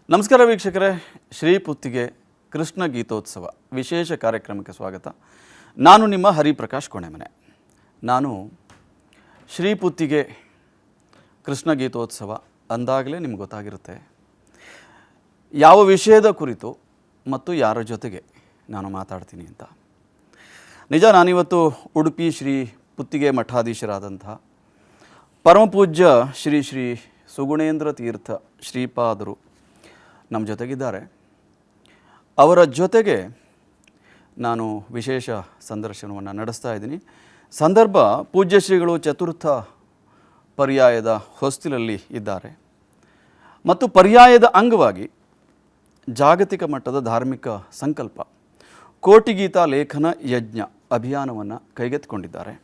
ನಮಸ್ಕಾರ ವೀಕ್ಷಕರೇ, ಶ್ರೀ ಪುತ್ತಿಗೆ ಕೃಷ್ಣ ಗೀತೋತ್ಸವ ವಿಶೇಷ ಕಾರ್ಯಕ್ರಮಕ್ಕೆ ಸ್ವಾಗತ. ನಾನು ನಿಮ್ಮ ಹರಿಪ್ರಕಾಶ್ ಕೋಣೆಮನೆ. ನಾನು ಶ್ರೀ ಪುತ್ತಿಗೆ ಕೃಷ್ಣ ಗೀತೋತ್ಸವ ಅಂದಾಗಲೇ ನಿಮ್ಗೆ ಗೊತ್ತಾಗಿರುತ್ತೆ ಯಾವ ವಿಷಯದ ಕುರಿತು ಮತ್ತು ಯಾರ ಜೊತೆಗೆ ನಾನು ಮಾತಾಡ್ತೀನಿ ಅಂತ. ನಿಜ, ನಾನಿವತ್ತು ಉಡುಪಿ ಶ್ರೀ ಪುತ್ತಿಗೆ ಮಠಾಧೀಶರಾದಂಥ ಪರಮಪೂಜ್ಯ ಶ್ರೀ ಶ್ರೀ ಸುಗುಣೇಂದ್ರ ತೀರ್ಥ ಶ್ರೀಪಾದರು ನಮ್ಮ ಜೊತೆಗಿದ್ದಾರೆ. ಅವರ ಜೊತೆಗೆ ನಾನು ವಿಶೇಷ ಸಂದರ್ಶನವನ್ನು ನಡೆಸ್ತಾ ಇದ್ದೀನಿ. ಸಂದರ್ಭ ಪೂಜ್ಯ ಶ್ರೀಗಳು ಚತುರ್ಥ ಪರ್ಯಾಯದ ಹೊಸ್ತಿಲಲ್ಲಿ ಇದ್ದಾರೆ ಮತ್ತು ಪರ್ಯಾಯದ ಅಂಗವಾಗಿ ಜಾಗತಿಕ ಮಟ್ಟದ ಧಾರ್ಮಿಕ ಸಂಕಲ್ಪ ಕೋಟಿಗೀತಾ ಲೇಖನ ಯಜ್ಞ ಅಭಿಯಾನವನ್ನು ಕೈಗೆತ್ತಿಕೊಂಡಿದ್ದಾರೆ.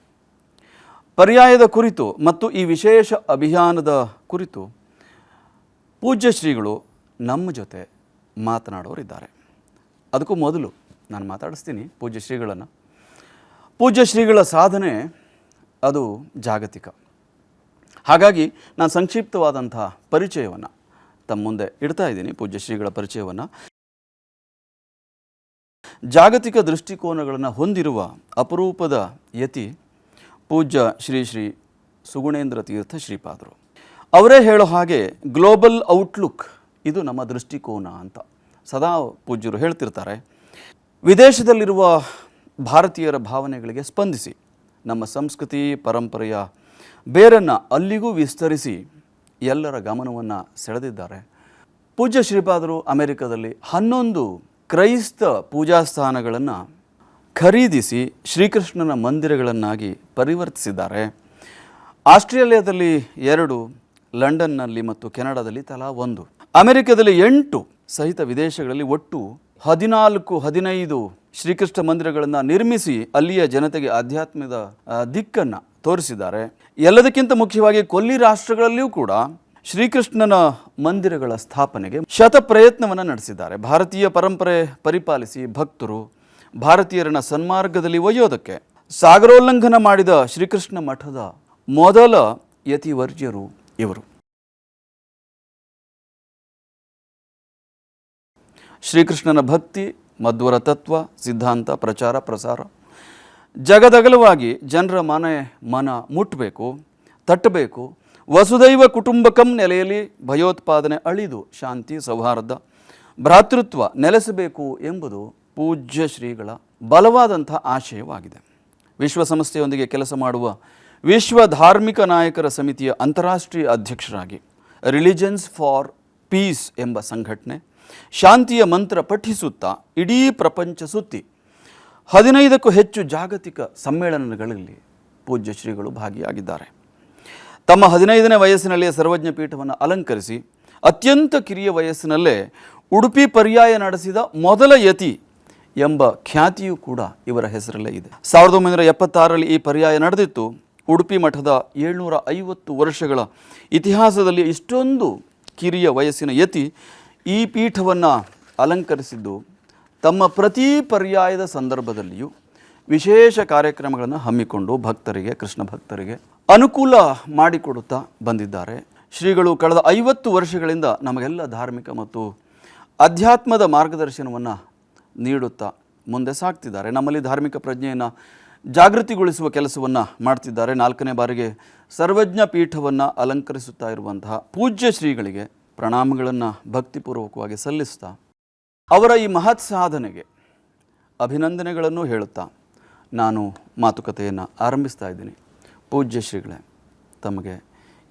ಪರ್ಯಾಯದ ಕುರಿತು ಮತ್ತು ಈ ವಿಶೇಷ ಅಭಿಯಾನದ ಕುರಿತು ಪೂಜ್ಯ ಶ್ರೀಗಳು ನಮ್ಮ ಜೊತೆ ಮಾತನಾಡೋರಿದ್ದಾರೆ. ಅದಕ್ಕೂ ಮೊದಲು ನಾನು ಮಾತಾಡಿಸ್ತೀನಿ ಪೂಜ್ಯ ಶ್ರೀಗಳನ್ನು. ಪೂಜ್ಯ ಶ್ರೀಗಳ ಸಾಧನೆ ಅದು ಜಾಗತಿಕ. ಹಾಗಾಗಿ ನಾನು ಸಂಕ್ಷಿಪ್ತವಾದಂಥ ಪರಿಚಯವನ್ನು ತಮ್ಮ ಮುಂದೆ ಇಡ್ತಾ ಇದ್ದೀನಿ. ಪೂಜ್ಯ ಶ್ರೀಗಳ ಪರಿಚಯವನ್ನು ಜಾಗತಿಕ ದೃಷ್ಟಿಕೋನಗಳನ್ನು ಹೊಂದಿರುವ ಅಪರೂಪದ ಯತಿ ಪೂಜ್ಯ ಶ್ರೀ ಶ್ರೀ ಸುಗುಣೇಂದ್ರ ತೀರ್ಥ ಶ್ರೀಪಾದರು. ಅವರೇ ಹೇಳೋ ಹಾಗೆ ಗ್ಲೋಬಲ್ ಔಟ್ಲುಕ್ ಇದು ನಮ್ಮ ದೃಷ್ಟಿಕೋನ ಅಂತ ಸದಾ ಪೂಜ್ಯರು ಹೇಳ್ತಿರ್ತಾರೆ. ವಿದೇಶದಲ್ಲಿರುವ ಭಾರತೀಯರ ಭಾವನೆಗಳಿಗೆ ಸ್ಪಂದಿಸಿ ನಮ್ಮ ಸಂಸ್ಕೃತಿ ಪರಂಪರೆಯ ಬೇರನ್ನು ಅಲ್ಲಿಗೂ ವಿಸ್ತರಿಸಿ ಎಲ್ಲರ ಗಮನವನ್ನು ಸೆಳೆದಿದ್ದಾರೆ. ಪೂಜ್ಯ ಶ್ರೀಪಾದರು ಅಮೆರಿಕದಲ್ಲಿ 11 ಕ್ರೈಸ್ತ ಪೂಜಾ ಸ್ಥಾನಗಳನ್ನು ಖರೀದಿಸಿ ಶ್ರೀಕೃಷ್ಣನ ಮಂದಿರಗಳನ್ನಾಗಿ ಪರಿವರ್ತಿಸಿದ್ದಾರೆ. ಆಸ್ಟ್ರೇಲಿಯಾದಲ್ಲಿ 2, ಲಂಡನ್ನಲ್ಲಿ ಮತ್ತು ಕೆನಡಾದಲ್ಲಿ ತಲಾ 1, ಅಮೆರಿಕದಲ್ಲಿ 8 ಸಹಿತ ವಿದೇಶಗಳಲ್ಲಿ ಒಟ್ಟು 14-15 ಶ್ರೀಕೃಷ್ಣ ಮಂದಿರಗಳನ್ನು ನಿರ್ಮಿಸಿ ಅಲ್ಲಿಯ ಜನತೆಗೆ ಆಧ್ಯಾತ್ಮದ ದಿಕ್ಕನ್ನು ತೋರಿಸಿದ್ದಾರೆ. ಎಲ್ಲದಕ್ಕಿಂತ ಮುಖ್ಯವಾಗಿ ಕೊಲ್ಲಿ ರಾಷ್ಟ್ರಗಳಲ್ಲಿಯೂ ಕೂಡ ಶ್ರೀಕೃಷ್ಣನ ಮಂದಿರಗಳ ಸ್ಥಾಪನೆಗೆ ಶತ ಪ್ರಯತ್ನವನ್ನು ನಡೆಸಿದ್ದಾರೆ. ಭಾರತೀಯ ಪರಂಪರೆ ಪರಿಪಾಲಿಸಿ ಭಕ್ತರು ಭಾರತೀಯರನ್ನ ಸನ್ಮಾರ್ಗದಲ್ಲಿ ಒಯ್ಯೋದಕ್ಕೆ ಸಾಗರೋಲ್ಲಂಘನ ಮಾಡಿದ ಶ್ರೀಕೃಷ್ಣ ಮಠದ ಮೊದಲ ಯತಿವರ್ಜ್ಯರು ಇವರು. ಶ್ರೀಕೃಷ್ಣನ ಭಕ್ತಿ, ಮಧ್ವರ ತತ್ವ, ಸಿದ್ಧಾಂತ, ಪ್ರಚಾರ ಪ್ರಸಾರ ಜಗದಗಲವಾಗಿ ಜನರ ಮನ ಮುಟ್ಟಬೇಕು, ತಟ್ಟಬೇಕು. ವಸುದೈವ ಕುಟುಂಬಕಂ ನೆಲೆಯಲ್ಲಿ ಭಯೋತ್ಪಾದನೆ ಅಳಿದು ಶಾಂತಿ, ಸೌಹಾರ್ದ, ಭ್ರಾತೃತ್ವ ನೆಲೆಸಬೇಕು ಎಂಬುದು ಪೂಜ್ಯ ಶ್ರೀಗಳ ಬಲವಾದಂಥ ಆಶಯವಾಗಿದೆ. ವಿಶ್ವಸಂಸ್ಥೆಯೊಂದಿಗೆ ಕೆಲಸ ಮಾಡುವ ವಿಶ್ವ ಧಾರ್ಮಿಕ ನಾಯಕರ ಸಮಿತಿಯ ಅಂತಾರಾಷ್ಟ್ರೀಯ ಅಧ್ಯಕ್ಷರಾಗಿ ರಿಲಿಜನ್ಸ್ ಫಾರ್ ಪೀಸ್ ಎಂಬ ಸಂಘಟನೆ ಶಾಂತಿಯ ಮಂತ್ರ ಪಠಿಸುತ್ತಾ ಇಡೀ ಪ್ರಪಂಚ ಸುತ್ತಿ 15ಕ್ಕೂ ಹೆಚ್ಚು ಜಾಗತಿಕ ಸಮ್ಮೇಳನಗಳಲ್ಲಿ ಪೂಜ್ಯ ಶ್ರೀಗಳು ಭಾಗಿಯಾಗಿದ್ದಾರೆ. ತಮ್ಮ 15ನೇ ವಯಸ್ಸಿನಲ್ಲೇ ಸರ್ವಜ್ಞ ಪೀಠವನ್ನು ಅಲಂಕರಿಸಿ ಅತ್ಯಂತ ಕಿರಿಯ ವಯಸ್ಸಿನಲ್ಲೇ ಉಡುಪಿ ಪರ್ಯಾಯ ನಡೆಸಿದ ಮೊದಲ ಯತಿ ಎಂಬ ಖ್ಯಾತಿಯೂ ಕೂಡ ಇವರ ಹೆಸರಲ್ಲೇ ಇದೆ. 1976ರಲ್ಲಿ ಈ ಪರ್ಯಾಯ ನಡೆದಿತ್ತು. ಉಡುಪಿ ಮಠದ 750 ವರ್ಷಗಳ ಇತಿಹಾಸದಲ್ಲಿ ಇಷ್ಟೊಂದು ಕಿರಿಯ ವಯಸ್ಸಿನ ಯತಿ ಈ ಪೀಠವನ್ನು ಅಲಂಕರಿಸಿದ್ದು ತಮ್ಮ ಪ್ರತಿ ಪರ್ಯಾಯದ ಸಂದರ್ಭದಲ್ಲಿಯೂ ವಿಶೇಷ ಕಾರ್ಯಕ್ರಮಗಳನ್ನು ಹಮ್ಮಿಕೊಂಡು ಭಕ್ತರಿಗೆ, ಕೃಷ್ಣ ಭಕ್ತರಿಗೆ ಅನುಕೂಲ ಮಾಡಿಕೊಡುತ್ತಾ ಬಂದಿದ್ದಾರೆ. ಶ್ರೀಗಳು ಕಳೆದ 50 ವರ್ಷಗಳಿಂದ ನಮಗೆಲ್ಲ ಧಾರ್ಮಿಕ ಮತ್ತು ಅಧ್ಯಾತ್ಮದ ಮಾರ್ಗದರ್ಶನವನ್ನು ನೀಡುತ್ತಾ ಮುಂದೆ ಸಾಗ್ತಿದ್ದಾರೆ. ನಮ್ಮಲ್ಲಿ ಧಾರ್ಮಿಕ ಪ್ರಜ್ಞೆಯನ್ನು ಜಾಗೃತಿಗೊಳಿಸುವ ಕೆಲಸವನ್ನು ಮಾಡ್ತಿದ್ದಾರೆ. 4ನೇ ಬಾರಿಗೆ ಸರ್ವಜ್ಞ ಪೀಠವನ್ನು ಅಲಂಕರಿಸುತ್ತಾ ಇರುವಂತಹ ಪೂಜ್ಯ ಶ್ರೀಗಳಿಗೆ ಪ್ರಣಾಮಗಳನ್ನು ಭಕ್ತಿಪೂರ್ವಕವಾಗಿ ಸಲ್ಲಿಸ್ತಾ ಅವರ ಈ ಮಹತ್ ಸಾಧನೆಗೆ ಅಭಿನಂದನೆಗಳನ್ನು ಹೇಳುತ್ತಾ ನಾನು ಮಾತುಕತೆಯನ್ನು ಆರಂಭಿಸ್ತಾ ಇದ್ದೀನಿ. ಪೂಜ್ಯ ಶ್ರೀಗಳೇ, ತಮಗೆ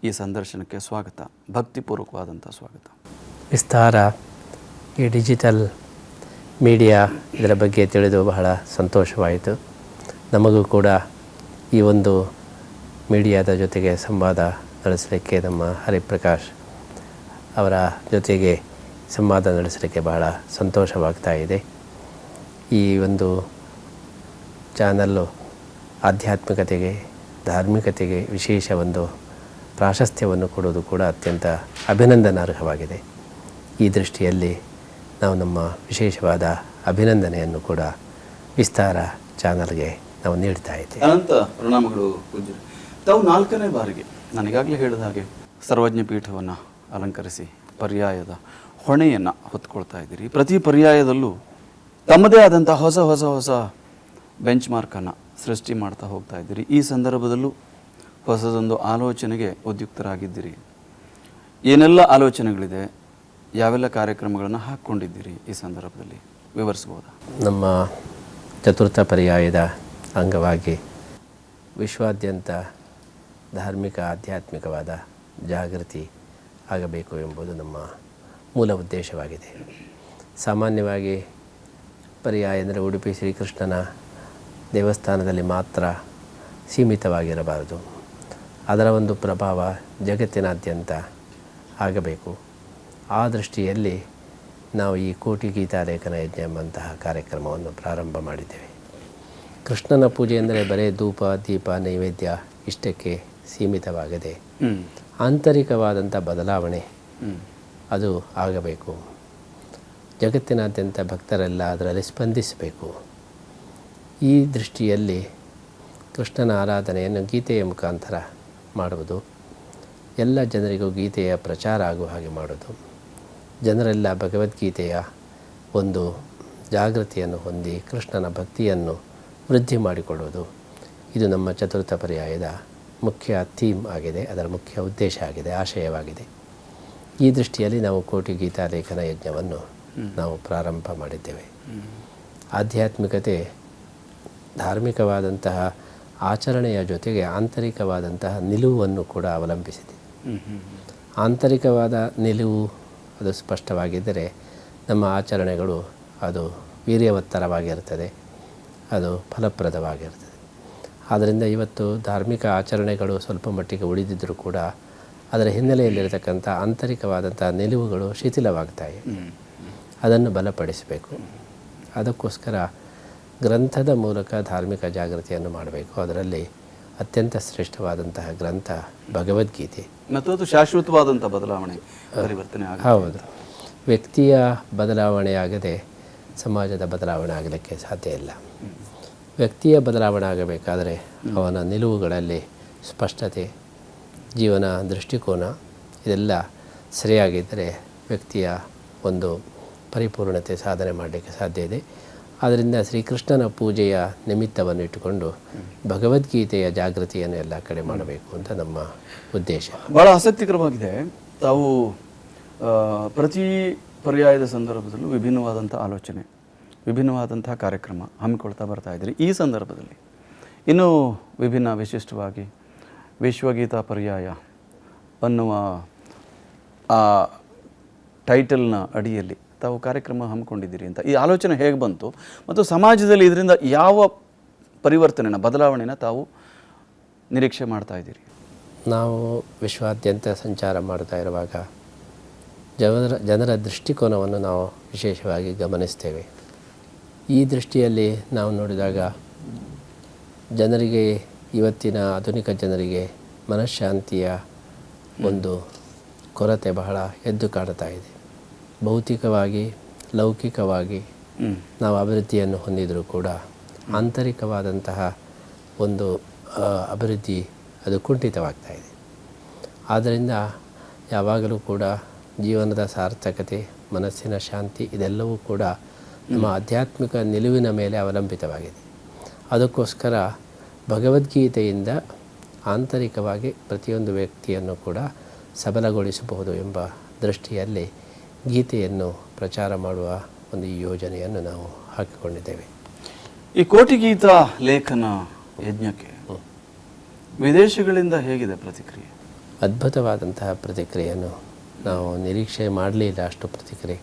ಈ ಸಂದರ್ಶನಕ್ಕೆ ಸ್ವಾಗತ, ಭಕ್ತಿಪೂರ್ವಕವಾದಂಥ ಸ್ವಾಗತ. ವಿಸ್ತಾರ, ಈ ಡಿಜಿಟಲ್ ಮೀಡಿಯಾ ಇದರ ಬಗ್ಗೆ ತಿಳಿದು ಬಹಳ ಸಂತೋಷವಾಯಿತು. ನಮಗೂ ಕೂಡ ಈ ಒಂದು ಮೀಡಿಯಾದ ಜೊತೆಗೆ ಸಂವಾದ ನಡೆಸಲಿಕ್ಕೆ, ನಮ್ಮ ಹರಿಪ್ರಕಾಶ್ ಅವರ ಜೊತೆಗೆ ಸಂವಾದ ನಡೆಸಲಿಕ್ಕೆ ಬಹಳ ಸಂತೋಷವಾಗ್ತಾ ಇದೆ. ಈ ಒಂದು ಚಾನಲ್ಲು ಆಧ್ಯಾತ್ಮಿಕತೆಗೆ, ಧಾರ್ಮಿಕತೆಗೆ ವಿಶೇಷ ಒಂದು ಪ್ರಾಶಸ್ತ್ಯವನ್ನು ಕೊಡುವುದು ಕೂಡ ಅತ್ಯಂತ ಅಭಿನಂದನಾರ್ಹವಾಗಿದೆ. ಈ ದೃಷ್ಟಿಯಲ್ಲಿ ನಾವು ನಮ್ಮ ವಿಶೇಷವಾದ ಅಭಿನಂದನೆಯನ್ನು ಕೂಡ ವಿಸ್ತಾರ ಚಾನಲ್ಗೆ ನಾವು ನೀಡ್ತಾ ಇದ್ದೇವೆ. ಅನಂತ ಪ್ರಣಾಮಗಳು ಪೂಜ್ಯರು. ತಾವು 4ನೇ ಬಾರಿಗೆ ನಾನು ಈಗಾಗಲೇ ಹೇಳಿದ ಹಾಗೆ ಸರ್ವಜ್ಞ ಪೀಠವನ್ನು ಅಲಂಕರಿಸಿ ಪರ್ಯಾಯದ ಹೊಣೆಯನ್ನು ಹೊತ್ಕೊಳ್ತಾ ಇದ್ದೀರಿ. ಪ್ರತಿ ಪರ್ಯಾಯದಲ್ಲೂ ತಮ್ಮದೇ ಆದಂಥ ಹೊಸ ಹೊಸ ಹೊಸ ಬೆಂಚ್ ಮಾರ್ಕನ್ನು ಸೃಷ್ಟಿ ಮಾಡ್ತಾ ಹೋಗ್ತಾ ಇದ್ದೀರಿ. ಈ ಸಂದರ್ಭದಲ್ಲೂ ಹೊಸದೊಂದು ಆಲೋಚನೆಗೆ ಉದ್ಯುಕ್ತರಾಗಿದ್ದೀರಿ. ಏನೆಲ್ಲ ಆಲೋಚನೆಗಳಿದೆ, ಯಾವೆಲ್ಲ ಕಾರ್ಯಕ್ರಮಗಳನ್ನು ಹಾಕ್ಕೊಂಡಿದ್ದೀರಿ ಈ ಸಂದರ್ಭದಲ್ಲಿ ವಿವರಿಸ್ಬೋದಾ? ನಮ್ಮ ಚತುರ್ಥ ಪರ್ಯಾಯದ ಅಂಗವಾಗಿ ವಿಶ್ವಾದ್ಯಂತ ಧಾರ್ಮಿಕ ಆಧ್ಯಾತ್ಮಿಕವಾದ ಜಾಗೃತಿ ಆಗಬೇಕು ಎಂಬುದು ನಮ್ಮ ಮೂಲ ಉದ್ದೇಶವಾಗಿದೆ. ಸಾಮಾನ್ಯವಾಗಿ ಪರ್ಯಾಯ ಅಂದರೆ ಉಡುಪಿ ಶ್ರೀಕೃಷ್ಣನ ದೇವಸ್ಥಾನದಲ್ಲಿ ಮಾತ್ರ ಸೀಮಿತವಾಗಿರಬಾರದು. ಅದರ ಒಂದು ಪ್ರಭಾವ ಜಗತ್ತಿನಾದ್ಯಂತ ಆಗಬೇಕು. ಆ ದೃಷ್ಟಿಯಲ್ಲಿ ನಾವು ಈ ಕೋಟಿ ಗೀತಾಲೇಖನ ಯಜ್ಞ ಎಂಬಂತಹ ಕಾರ್ಯಕ್ರಮವನ್ನು ಪ್ರಾರಂಭ ಮಾಡಿದ್ದೇವೆ. ಕೃಷ್ಣನ ಪೂಜೆ ಎಂದರೆ ಬರೀ ಧೂಪ ದೀಪ ನೈವೇದ್ಯ ಇಷ್ಟಕ್ಕೆ ಸೀಮಿತವಾಗದೆ ಆಂತರಿಕವಾದಂಥ ಬದಲಾವಣೆ ಅದು ಆಗಬೇಕು. ಜಗತ್ತಿನಾದ್ಯಂತ ಭಕ್ತರೆಲ್ಲ ಅದರಲ್ಲಿ ಸ್ಪಂದಿಸಬೇಕು. ಈ ದೃಷ್ಟಿಯಲ್ಲಿ ಕೃಷ್ಣನ ಆರಾಧನೆಯನ್ನು ಗೀತೆಯ ಮುಖಾಂತರ ಮಾಡುವುದು, ಎಲ್ಲ ಜನರಿಗೂ ಗೀತೆಯ ಪ್ರಚಾರ ಆಗುವ ಹಾಗೆ ಮಾಡೋದು, ಜನರೆಲ್ಲ ಭಗವದ್ಗೀತೆಯ ಒಂದು ಜಾಗೃತಿಯನ್ನು ಹೊಂದಿ ಕೃಷ್ಣನ ಭಕ್ತಿಯನ್ನು ವೃದ್ಧಿ ಮಾಡಿಕೊಡುವುದು, ಇದು ನಮ್ಮ ಚತುರ್ಥ ಪರ್ಯಾಯದ ಮುಖ್ಯ ಥೀಮ್ ಆಗಿದೆ, ಅದರ ಮುಖ್ಯ ಉದ್ದೇಶ ಆಗಿದೆ, ಆಶಯವಾಗಿದೆ. ಈ ದೃಷ್ಟಿಯಲ್ಲಿ ನಾವು ಕೋಟಿ ಗೀತಾಲೇಖನ ಯಜ್ಞವನ್ನು ನಾವು ಪ್ರಾರಂಭ ಮಾಡಿದ್ದೇವೆ. ಆಧ್ಯಾತ್ಮಿಕತೆ ಧಾರ್ಮಿಕವಾದಂತಹ ಆಚರಣೆಯ ಜೊತೆಗೆ ಆಂತರಿಕವಾದಂತಹ ನಿಲುವನ್ನು ಕೂಡ ಅವಲಂಬಿಸಿದೆ. ಆಂತರಿಕವಾದ ನಿಲುವು ಅದು ಸ್ಪಷ್ಟವಾಗಿದ್ದರೆ ನಮ್ಮ ಆಚರಣೆಗಳು ಅದು ವೀರ್ಯವತ್ತರವಾಗಿರ್ತದೆ, ಅದು ಫಲಪ್ರದವಾಗಿರ್ತದೆ. ಆದ್ದರಿಂದ ಇವತ್ತು ಧಾರ್ಮಿಕ ಆಚರಣೆಗಳು ಸ್ವಲ್ಪ ಮಟ್ಟಿಗೆ ಉಳಿದಿದ್ದರೂ ಕೂಡ ಅದರ ಹಿನ್ನೆಲೆಯಲ್ಲಿರತಕ್ಕಂಥ ಆಂತರಿಕವಾದಂಥ ನಿಲುವುಗಳು ಶಿಥಿಲವಾಗ್ತಾಯಿವೆ. ಅದನ್ನು ಬಲಪಡಿಸಬೇಕು. ಅದಕ್ಕೋಸ್ಕರ ಗ್ರಂಥದ ಮೂಲಕ ಧಾರ್ಮಿಕ ಜಾಗೃತಿಯನ್ನು ಮಾಡಬೇಕು. ಅದರಲ್ಲಿ ಅತ್ಯಂತ ಶ್ರೇಷ್ಠವಾದಂತಹ ಗ್ರಂಥ ಭಗವದ್ಗೀತೆ. ಮತ್ತು ಅದು ಶಾಶ್ವತವಾದಂಥ ಬದಲಾವಣೆ ಪರಿವರ್ತನೆ ಹೌದು. ವ್ಯಕ್ತಿಯ ಬದಲಾವಣೆಯಾಗದೆ ಸಮಾಜದ ಬದಲಾವಣೆ ಆಗಲಿಕ್ಕೆ ಸಾಧ್ಯ ಇಲ್ಲ. ವ್ಯಕ್ತಿಯ ಬದಲಾವಣೆ ಆಗಬೇಕಾದರೆ ಅವನ ನಿಲುವುಗಳಲ್ಲಿ ಸ್ಪಷ್ಟತೆ, ಜೀವನ ದೃಷ್ಟಿಕೋನ ಇದೆಲ್ಲ ಸರಿಯಾಗಿದ್ದರೆ ವ್ಯಕ್ತಿಯ ಒಂದು ಪರಿಪೂರ್ಣತೆ ಸಾಧನೆ ಮಾಡಲಿಕ್ಕೆ ಸಾಧ್ಯ ಇದೆ. ಆದ್ದರಿಂದ ಶ್ರೀಕೃಷ್ಣನ ಪೂಜೆಯ ನಿಮಿತ್ತವನ್ನು ಇಟ್ಟುಕೊಂಡು ಭಗವದ್ಗೀತೆಯ ಜಾಗೃತಿಯನ್ನು ಎಲ್ಲ ಕಡೆ ಮಾಡಬೇಕು ಅಂತ ನಮ್ಮ ಉದ್ದೇಶ. ಭಾಳ ಆಸಕ್ತಿಕರವಾಗಿದೆ. ತಾವು ಪ್ರತಿ ಪರ್ಯಾಯದ ಸಂದರ್ಭದಲ್ಲೂ ವಿಭಿನ್ನವಾದಂಥ ಆಲೋಚನೆ, ವಿಭಿನ್ನವಾದಂಥ ಕಾರ್ಯಕ್ರಮ ಹಮ್ಮಿಕೊಳ್ತಾ ಬರ್ತಾ ಇದ್ದೀರಿ. ಈ ಸಂದರ್ಭದಲ್ಲಿ ಇನ್ನೂ ವಿಭಿನ್ನ ವಿಶಿಷ್ಟವಾಗಿ ವಿಶ್ವಗೀತಾ ಪರ್ಯಾಯ ಅನ್ನುವ ಆ ಟೈಟಲ್ನ ಅಡಿಯಲ್ಲಿ ತಾವು ಕಾರ್ಯಕ್ರಮ ಹಮ್ಮಿಕೊಂಡಿದ್ದೀರಿ ಅಂತ ಈ ಆಲೋಚನೆ ಹೇಗೆ ಬಂತು ಮತ್ತು ಸಮಾಜದಲ್ಲಿ ಇದರಿಂದ ಯಾವ ಪರಿವರ್ತನೆನ ಬದಲಾವಣೆನ ತಾವು ನಿರೀಕ್ಷೆ ಮಾಡ್ತಾ ಇದ್ದೀರಿ? ನಾವು ವಿಶ್ವಾದ್ಯಂತ ಸಂಚಾರ ಮಾಡ್ತಾ ಇರುವಾಗ ಜನರ ದೃಷ್ಟಿಕೋನವನ್ನು ನಾವು ವಿಶೇಷವಾಗಿ ಗಮನಿಸ್ತೇವೆ. ಈ ದೃಷ್ಟಿಯಲ್ಲಿ ನಾವು ನೋಡಿದಾಗ ಜನರಿಗೆ, ಇವತ್ತಿನ ಆಧುನಿಕ ಜನರಿಗೆ ಮನಃಶಾಂತಿಯ ಒಂದು ಕೊರತೆ ಬಹಳ ಎದ್ದು ಕಾಣ್ತಾ ಇದೆ. ಭೌತಿಕವಾಗಿ ಲೌಕಿಕವಾಗಿ ನಾವು ಅಭಿವೃದ್ಧಿಯನ್ನು ಹೊಂದಿದರೂ ಕೂಡ ಆಂತರಿಕವಾದಂತಹ ಒಂದು ಅಭಿವೃದ್ಧಿ ಅದು ಕುಂಠಿತವಾಗ್ತಾ ಇದೆ. ಆದ್ದರಿಂದ ಯಾವಾಗಲೂ ಕೂಡ ಜೀವನದ ಸಾರ್ಥಕತೆ, ಮನಸ್ಸಿನ ಶಾಂತಿ ಇದೆಲ್ಲವೂ ಕೂಡ ನಮ್ಮ ಆಧ್ಯಾತ್ಮಿಕ ನಿಲುವಿನ ಮೇಲೆ ಅವಲಂಬಿತವಾಗಿದೆ. ಅದಕ್ಕೋಸ್ಕರ ಭಗವದ್ಗೀತೆಯಿಂದ ಆಂತರಿಕವಾಗಿ ಪ್ರತಿಯೊಂದು ವ್ಯಕ್ತಿಯನ್ನು ಕೂಡ ಸಬಲಗೊಳಿಸಬಹುದು ಎಂಬ ದೃಷ್ಟಿಯಲ್ಲಿ ಗೀತೆಯನ್ನು ಪ್ರಚಾರ ಮಾಡುವ ಒಂದು ಯೋಜನೆಯನ್ನು ನಾವು ಹಾಕಿಕೊಂಡಿದ್ದೇವೆ. ಈ ಕೋಟಿ ಗೀತಾ ಲೇಖನ ಯಜ್ಞಕ್ಕೆ ವಿದೇಶಗಳಿಂದ ಹೇಗಿದೆ ಪ್ರತಿಕ್ರಿಯೆ? ಅದ್ಭುತವಾದಂತಹ ಪ್ರತಿಕ್ರಿಯೆಯನ್ನು ನಾವು ನಿರೀಕ್ಷೆ ಮಾಡಲಿಲ್ಲ. ಅಷ್ಟು ಪ್ರತಿಕ್ರಿಯೆ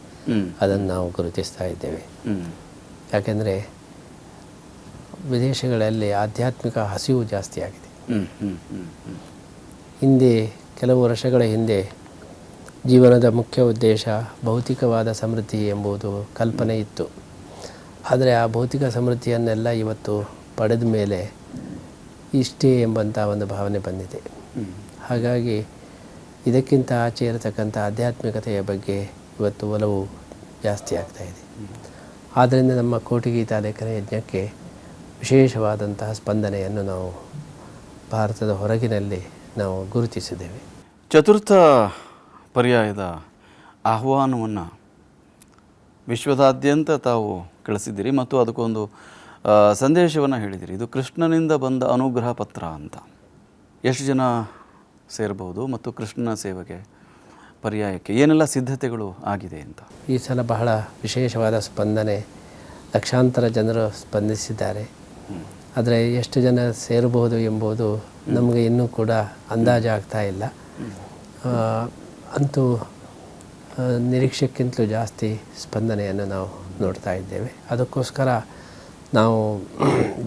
ಅದನ್ನು ನಾವು ಗುರುತಿಸ್ತಾ ಇದ್ದೇವೆ. ಯಾಕೆಂದರೆ ವಿದೇಶಗಳಲ್ಲಿ ಆಧ್ಯಾತ್ಮಿಕ ಹಸಿವು ಜಾಸ್ತಿ ಆಗಿದೆ. ಹಿಂದೆ ಕೆಲವು ವರ್ಷಗಳ ಹಿಂದೆ ಜೀವನದ ಮುಖ್ಯ ಉದ್ದೇಶ ಭೌತಿಕವಾದ ಸಮೃದ್ಧಿ ಎಂಬುದು ಕಲ್ಪನೆ ಇತ್ತು. ಆದರೆ ಆ ಭೌತಿಕ ಸಮೃದ್ಧಿಯನ್ನೆಲ್ಲ ಇವತ್ತು ಪಡೆದ ಮೇಲೆ ಇಷ್ಟೇ ಎಂಬಂಥ ಒಂದು ಭಾವನೆ ಬಂದಿದೆ. ಹಾಗಾಗಿ ಇದಕ್ಕಿಂತ ಆಚೆ ಇರತಕ್ಕಂಥ ಆಧ್ಯಾತ್ಮಿಕತೆಯ ಬಗ್ಗೆ ಇವತ್ತು ಒಲವು ಜಾಸ್ತಿ ಆಗ್ತಾ ಇದೆ. ಆದ್ದರಿಂದ ನಮ್ಮ ಕೋಟಿ ಗೀತಾ ಲೇಖನ ಯಜ್ಞಕ್ಕೆ ವಿಶೇಷವಾದಂತಹ ಸ್ಪಂದನೆಯನ್ನು ನಾವು ಭಾರತದ ಹೊರಗಿನಲ್ಲಿ ನಾವು ಗುರುತಿಸಿದ್ದೇವೆ. ಚತುರ್ಥ ಪರ್ಯಾಯದ ಆಹ್ವಾನವನ್ನು ವಿಶ್ವದಾದ್ಯಂತ ತಾವು ಕಳಿಸಿದ್ದೀರಿ ಮತ್ತು ಅದಕ್ಕೊಂದು ಸಂದೇಶವನ್ನು ಹೇಳಿದಿರಿ. ಇದು ಕೃಷ್ಣನಿಂದ ಬಂದ ಅನುಗ್ರಹ ಪತ್ರ ಅಂತ. ಎಷ್ಟು ಜನ ಸೇರಬಹುದು ಮತ್ತು ಕೃಷ್ಣನ ಸೇವೆಗೆ ಪರ್ಯಾಯಕ್ಕೆ ಏನೆಲ್ಲ ಸಿದ್ಧತೆಗಳು ಆಗಿದೆ ಅಂತ? ಈ ಸಲ ಬಹಳ ವಿಶೇಷವಾದ ಸ್ಪಂದನೆ, ಲಕ್ಷಾಂತರ ಜನರು ಸ್ಪಂದಿಸಿದ್ದಾರೆ. ಆದರೆ ಎಷ್ಟು ಜನ ಸೇರಬಹುದು ಎಂಬುದು ನಮಗೆ ಇನ್ನೂ ಕೂಡ ಅಂದಾಜಾಗ್ತಾ ಇಲ್ಲ. ಅಂತೂ ನಿರೀಕ್ಷೆಕ್ಕಿಂತಲೂ ಜಾಸ್ತಿ ಸ್ಪಂದನೆಯನ್ನು ನಾವು ನೋಡ್ತಾ ಇದ್ದೇವೆ. ಅದಕ್ಕೋಸ್ಕರ ನಾವು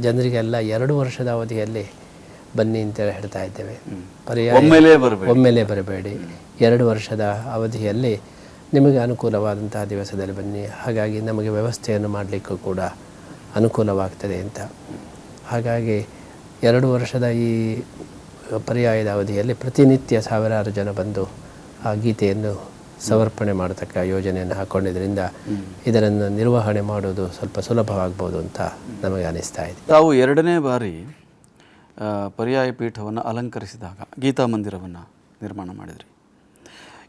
ಜನರಿಗೆಲ್ಲ 2 ವರ್ಷದ ಅವಧಿಯಲ್ಲಿ ಬನ್ನಿ ಅಂತೇಳಿ ಹೇಳ್ತಾ ಇದ್ದೇವೆ. ಪರ್ಯಾಯ ಒಮ್ಮೆಲೇ ಬರಬೇಡಿ, 2 ವರ್ಷದ ಅವಧಿಯಲ್ಲಿ ನಿಮಗೆ ಅನುಕೂಲವಾದಂತಹ ದಿವಸದಲ್ಲಿ ಬನ್ನಿ. ಹಾಗಾಗಿ ನಮಗೆ ವ್ಯವಸ್ಥೆಯನ್ನು ಮಾಡಲಿಕ್ಕೂ ಕೂಡ ಅನುಕೂಲವಾಗ್ತದೆ ಅಂತ. ಹಾಗಾಗಿ 2 ವರ್ಷದ ಈ ಪರ್ಯಾಯದ ಅವಧಿಯಲ್ಲಿ ಪ್ರತಿನಿತ್ಯ ಸಾವಿರಾರು ಜನ ಬಂದು ಆ ಗೀತೆಯನ್ನು ಸಮರ್ಪಣೆ ಮಾಡತಕ್ಕ ಯೋಜನೆಯನ್ನು ಹಾಕ್ಕೊಂಡಿದ್ದರಿಂದ ಇದನ್ನು ನಿರ್ವಹಣೆ ಮಾಡೋದು ಸ್ವಲ್ಪ ಸುಲಭವಾಗ್ಬೋದು ಅಂತ ನಮಗೆ ಅನಿಸ್ತಾ ಇದೆ. ತಾವು 2ನೇ ಬಾರಿ ಪರ್ಯಾಯ ಪೀಠವನ್ನು ಅಲಂಕರಿಸಿದಾಗ ಗೀತಾ ಮಂದಿರವನ್ನು ನಿರ್ಮಾಣ ಮಾಡಿದ್ರಿ.